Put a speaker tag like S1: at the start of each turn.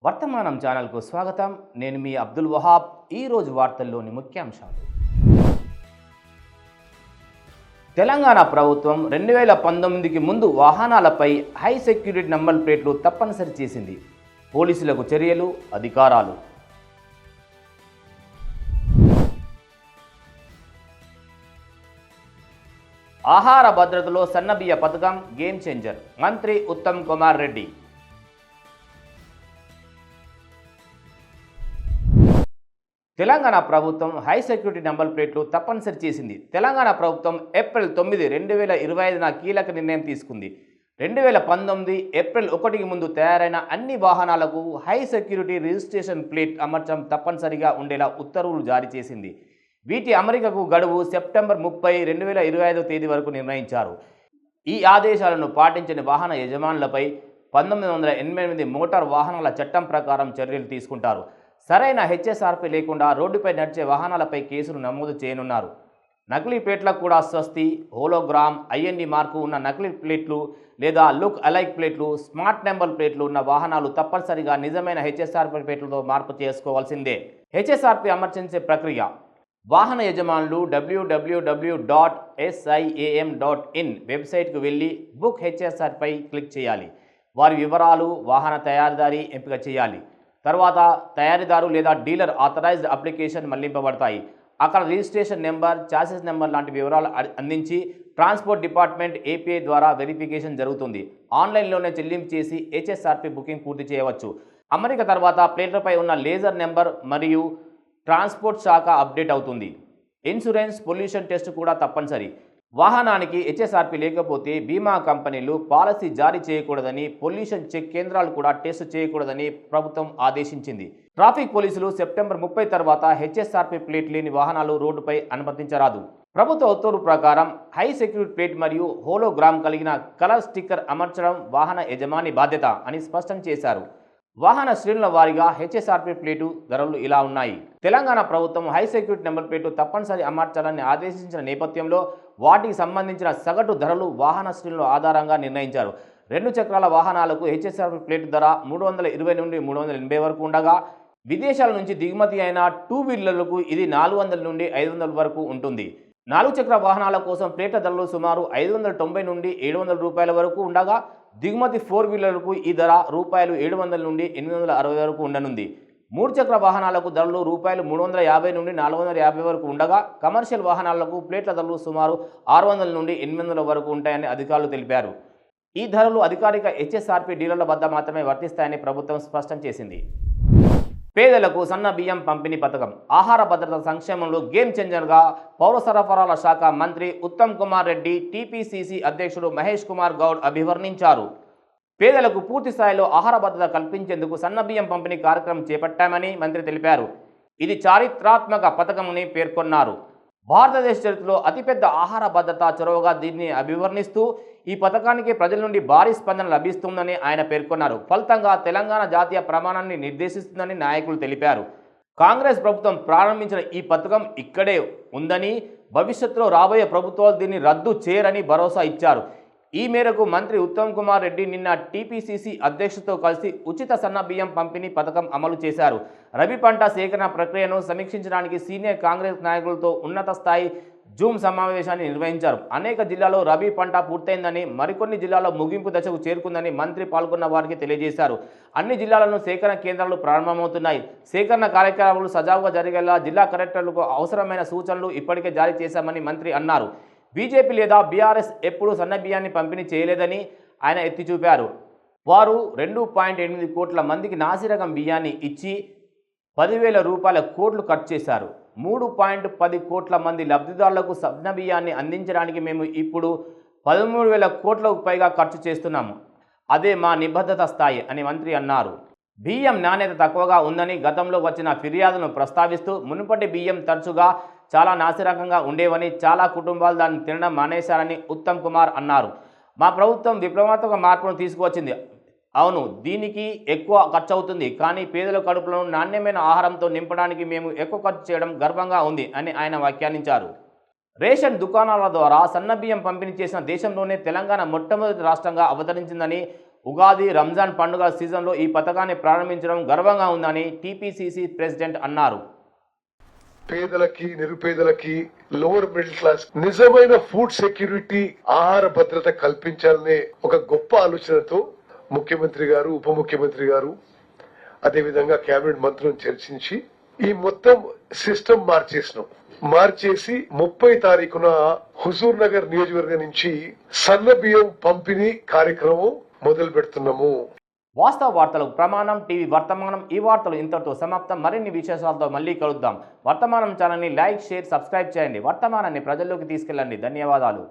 S1: వర్తమానం ఛానల్కు స్వాగతం. నేను మీ అబ్దుల్ వహాబ్. ఈరోజు వార్తల్లోని ముఖ్యాంశాలు. తెలంగాణ ప్రభుత్వం 2019కి ముందు వాహనాలపై హై సెక్యూరిటీ నంబర్ ప్లేట్లు తప్పనిసరి చేసింది. పోలీసులకు చర్యలు, అధికారాలు. ఆహార భద్రతలో సన్నబియ్య పథకం గేమ్ చేంజర్. మంత్రి ఉత్తమ్ కుమార్ రెడ్డి. తెలంగాణ ప్రభుత్వం హై సెక్యూరిటీ నంబర్ ప్లేట్లు తప్పనిసరి చేసింది. తెలంగాణ ప్రభుత్వం ఏప్రిల్ 9, 2025న కీలక నిర్ణయం తీసుకుంది. 2019 ఏప్రిల్ 1కి ముందు తయారైన అన్ని వాహనాలకు హై సెక్యూరిటీ రిజిస్ట్రేషన్ ప్లేట్ అమర్చడం తప్పనిసరిగా ఉండేలా ఉత్తర్వులు జారీ చేసింది. వీటి అమరికకు గడువు సెప్టెంబర్ 30, 2025 తేదీ వరకు నిర్ణయించారు. ఈ ఆదేశాలను పాటించని వాహన యజమానులపై 1988 మోటార్ వాహనాల చట్టం ప్రకారం చర్యలు తీసుకుంటారు. సరైన హెచ్ఎస్ఆర్పీ లేకుండా రోడ్డుపై నడిచే వాహనాలపై కేసులు నమోదు చేయనున్నారు. నకిలీ ప్లేట్లకు కూడా స్వస్తి, హోలోగ్రామ్, ఐఎన్డి మార్కు ఉన్న నకిలీ ప్లేట్లు లేదా లుక్ అలైక్ ప్లేట్లు, స్మార్ట్ నెంబర్ ప్లేట్లు ఉన్న వాహనాలు తప్పనిసరిగా నిజమైన హెచ్ఎస్ఆర్పీ ప్లేట్లతో మార్పు చేసుకోవాల్సిందే. హెచ్ఎస్ఆర్పీ అమర్చించే ప్రక్రియ: వాహన యజమానులు www.siam.in వెబ్సైట్కు వెళ్ళి బుక్ హెచ్ఎస్ఆర్పై క్లిక్ చేయాలి. వారి వివరాలు, వాహన తయారీదారి ఎంపిక చేయాలి. తర్వాత తయారీదారు లేదా డీలర్ ఆథరైజ్డ్ అప్లికేషన్ మళ్లింపబడతాయి. అక్కడ రిజిస్ట్రేషన్ నెంబర్, చాసిస్ నెంబర్ లాంటి వివరాలు అందించి ట్రాన్స్పోర్ట్ డిపార్ట్మెంట్ ఏపీఐ ద్వారా వెరిఫికేషన్ జరుగుతుంది. ఆన్లైన్లోనే చెల్లింపు చేసి హెచ్ఎస్ఆర్పీ బుకింగ్ పూర్తి చేయవచ్చు. అమరిక తర్వాత ప్లేట్లపై ఉన్న లేజర్ నెంబర్ మరియు ట్రాన్స్పోర్ట్ శాఖ అప్డేట్ అవుతుంది. ఇన్సూరెన్స్, పొల్యూషన్ టెస్ట్ కూడా తప్పనిసరి. వాహనానికి హెచ్ఎస్ఆర్పీ లేకపోతే బీమా కంపెనీలు పాలసీ జారీ చేయకూడదని, పొల్యూషన్ చెక్ కేంద్రాలు కూడా టెస్ట్ చేయకూడదని ప్రభుత్వం ఆదేశించింది. ట్రాఫిక్ పోలీసులు సెప్టెంబర్ 30 తర్వాత హెచ్ఎస్ఆర్పీ ప్లేట్ లేని వాహనాలు రోడ్డుపై అనుమతించరాదు. ప్రభుత్వ ఉత్తర్వు ప్రకారం హై సెక్యూరిటీ ప్లేట్ మరియు హోలోగ్రామ్ కలిగిన కలర్ స్టిక్కర్ అమర్చడం వాహన యజమాని బాధ్యత అని స్పష్టం చేశారు. వాహన శ్రేణుల వారీగా హెచ్ఎస్ఆర్పీ ప్లేటు ధరలు ఇలా ఉన్నాయి. తెలంగాణ ప్రభుత్వం హై సెక్యూరిటీ నెంబర్ ప్లేటు తప్పనిసరి అమర్చాలని ఆదేశించిన నేపథ్యంలో వాటికి సంబంధించిన సగటు ధరలు వాహన శ్రేణుల ఆధారంగా నిర్ణయించారు. 2 చక్రాల వాహనాలకు హెచ్ఎస్ఆర్పీ ప్లేటు ధర 320 నుండి 380 వరకు ఉండగా, విదేశాల నుంచి దిగుమతి అయిన 2 వీలర్లకు ఇది 400 నుండి 500 వరకు ఉంటుంది. 4 చక్ర వాహనాల కోసం ప్లేట్ల ధరలు సుమారు 590 నుండి 700 రూపాయల వరకు ఉండగా, దిగుమతి 4 వీలర్లకు ఈ ధర రూపాయలు 700 నుండి 860 వరకు ఉండనుంది. 3 చక్ర వాహనాలకు ధరలు రూపాయలు 350 నుండి 450 వరకు ఉండగా, కమర్షియల్ వాహనాలకు ప్లేట్ల ధరలు సుమారు 600 నుండి 800 వరకు ఉంటాయని అధికారులు తెలిపారు. ఈ ధరలు అధికారిక హెచ్ఎస్ఆర్పీ డీలర్ల వద్ద మాత్రమే వర్తిస్తాయని ప్రభుత్వం స్పష్టం చేసింది. పేదలకు సన్న బియ్యం పంపిణీ పథకం ఆహార భద్రత సంక్షేమంలో గేమ్ చేంజర్గా పౌర సరఫరాల శాఖ మంత్రి ఉత్తమ్ కుమార్ రెడ్డి, టీపీసీసీ అధ్యక్షుడు మహేష్ కుమార్ గౌడ్ అభివర్ణించారు. పేదలకు పూర్తి స్థాయిలో ఆహార భద్రత కల్పించేందుకు సన్న బియ్యం పంపిణీ కార్యక్రమం చేపట్టామని మంత్రి తెలిపారు. ఇది చారిత్రాత్మక పథకమని పేర్కొన్నారు. భారతదేశ చరిత్రలో అతిపెద్ద ఆహార భద్రతా చొరవగా దీన్ని అభివర్ణిస్తూ ఈ పథకానికి ప్రజల నుండి భారీ స్పందన లభిస్తుందని ఆయన పేర్కొన్నారు. ఫలితంగా తెలంగాణ జాతీయ ప్రమాణాన్ని నిర్దేశిస్తుందని నాయకులు తెలిపారు. కాంగ్రెస్ ప్రభుత్వం ప్రారంభించిన ఈ పథకం ఇక్కడే ఉందని, భవిష్యత్తులో రాబోయే ప్రభుత్వాలు దీన్ని రద్దు చేయరని భరోసా ఇచ్చారు. ఈ మేరకు మంత్రి ఉత్తమ్ కుమార్ రెడ్డి నిన్న టీపీసీసీ అధ్యక్షుడితో కలిసి ఉచిత సన్న బియ్యం పంపిణీ పథకం అమలు చేశారు. రబీ పంట సేకరణ ప్రక్రియను సమీక్షించడానికి సీనియర్ కాంగ్రెస్ నాయకులతో ఉన్నత స్థాయి జూమ్ సమావేశాన్ని నిర్వహించారు. అనేక జిల్లాల్లో రబీ పంట పూర్తయిందని, మరికొన్ని జిల్లాల్లో ముగింపు దశకు చేరుకుందని మంత్రి పాల్గొన్న వారికి తెలియజేశారు. అన్ని జిల్లాలను సేకరణ కేంద్రాలు ప్రారంభమవుతున్నాయి. సేకరణ కార్యక్రమాలు సజావుగా జరిగేలా జిల్లా కలెక్టర్లకు అవసరమైన సూచనలు ఇప్పటికే జారీ చేశామని మంత్రి అన్నారు. బీజేపీ లేదా బీఆర్ఎస్ ఎప్పుడూ సన్న బియ్యాన్ని పంపిణీ చేయలేదని ఆయన ఎత్తి చూపారు. వారు 2.8 కోట్ల మందికి నాసిరకం బియ్యాన్ని ఇచ్చి 10,000 రూపాయల కోట్లు ఖర్చు చేశారు. 3.10 కోట్ల మంది లబ్ధిదారులకు సన్న బియ్యాన్ని అందించడానికి మేము ఇప్పుడు 13,000 కోట్లకు పైగా ఖర్చు చేస్తున్నాము. అదే మా నిబద్ధత స్థాయి అని మంత్రి అన్నారు. బియ్యం నాణ్యత తక్కువగా ఉందని గతంలో వచ్చిన ఫిర్యాదును ప్రస్తావిస్తూ, మునుపటి బియ్యం తరచుగా చాలా నాసిరకంగా ఉండేవని, చాలా కుటుంబాలు దాన్ని తినడం మానేశారని ఉత్తమ్ కుమార్ అన్నారు. మా ప్రభుత్వం విప్లవాత్మక మార్పును తీసుకువచ్చింది. అవును, దీనికి ఎక్కువ ఖర్చు అవుతుంది, కానీ పేదల కడుపులను నాణ్యమైన ఆహారంతో నింపడానికి మేము ఎక్కువ ఖర్చు చేయడం గర్వంగా ఉంది అని ఆయన వ్యాఖ్యానించారు. రేషన్ దుకాణాల ద్వారా సన్నబియ్యం పంపిణీ చేసిన దేశంలోనే తెలంగాణ మొట్టమొదటి రాష్ట్రంగా అవతరించిందని ఉగాది రంజాన్ పండుగ సీజన్లో ఈ పథకాన్ని ప్రారంభించడం గర్వంగా ఉందని టీపీసీసీ ప్రెసిడెంట్ అన్నారు.
S2: పేదలకి, నిరుపేదలకి, లోవర్ మిడిల్ క్లాస్ నిజమైన ఫుడ్ సెక్యూరిటీ, ఆహార భద్రత కల్పించాలనే ఒక గొప్ప ఆలోచనతో ముఖ్యమంత్రి గారు, ఉప ముఖ్యమంత్రి గారు, అదేవిధంగా కేబినెట్ మంత్రులను చర్చించి ఈ మొత్తం సిస్టమ్ మార్చేసి 30 తారీఖున హుజూర్ నగర్ నియోజకవర్గం నుంచి సన్న బియ్యం పంపిణీ కార్యక్రమం మొదలు పెడుతున్నాము.
S1: వాస్తవ వార్తలకు ప్రమాణం టీవీ వర్తమానం. ఈ వార్తలు ఇంతటితో సమాప్తం. మరిన్ని విశేషాలతో మళ్ళీ కలుద్దాం. వర్తమానం ఛానల్ని లైక్, షేర్, సబ్స్క్రైబ్ చేయండి. వర్తమానాన్ని ప్రజల్లోకి తీసుకెళ్ళండి. ధన్యవాదాలు.